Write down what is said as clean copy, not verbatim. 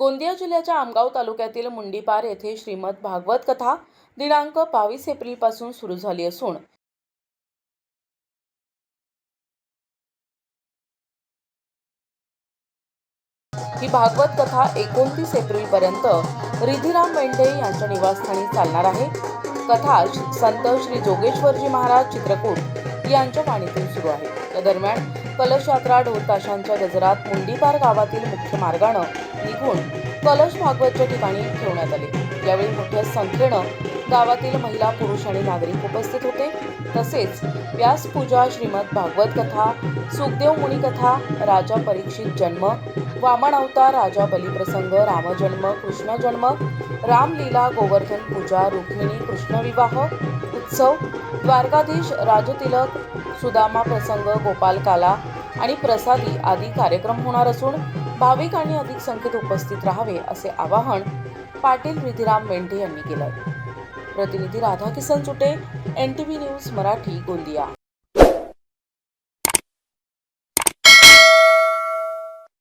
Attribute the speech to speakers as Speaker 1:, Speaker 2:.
Speaker 1: गोंदिया जिल्ह्याच्या आमगाव तालुक्यातील मुंडीपार येथे श्रीमद भागवत कथा दिनांक 22 एप्रिलपासून सुरू झाली असून ही भागवत कथा 29 एप्रिलपर्यंत रिधिराम मेंढे यांच्या निवासस्थानी चालणार आहे। कथा संत श्री जोगेश्वरजी महाराज चित्रकूट यांच्या वाणीतून सुरू आहे। या दरम्यान कलश यात्रा ढोल ताशांच्या गजरात मुंडीपार गावातील मुख्य मार्गाने निघून कलश भागवतच्या ठिकाणी ठेवण्यात आले। यावेळी मोठ्या संख्येने गावातील महिला, पुरुष आणि नागरिक उपस्थित होते। तसेच व्यास पूजा, श्रीमद भागवत कथा, सुखदेव मुनी कथा, राजा परीक्षित जन्म, वामन अवतार, राजा बलिप्रसंग, रामजन्म, कृष्ण जन्म, रामलीला, गोवर्धन पूजा, रुक्मिणी कृष्ण विवाह उत्सव, द्वारकाधीश, राजतिलक, सुदामा प्रसंग, गोपालकाला आणि प्रसादी आदी कार्यक्रम होणार असून भाविक आणि अधिक संख्येत उपस्थित राहावे असे आवाहन पाटील रिधिराम मेंढे यांनी केले। प्रतिनिधी राधाकिसन चुटे, NTV न्यूज मराठी, गोंदिया।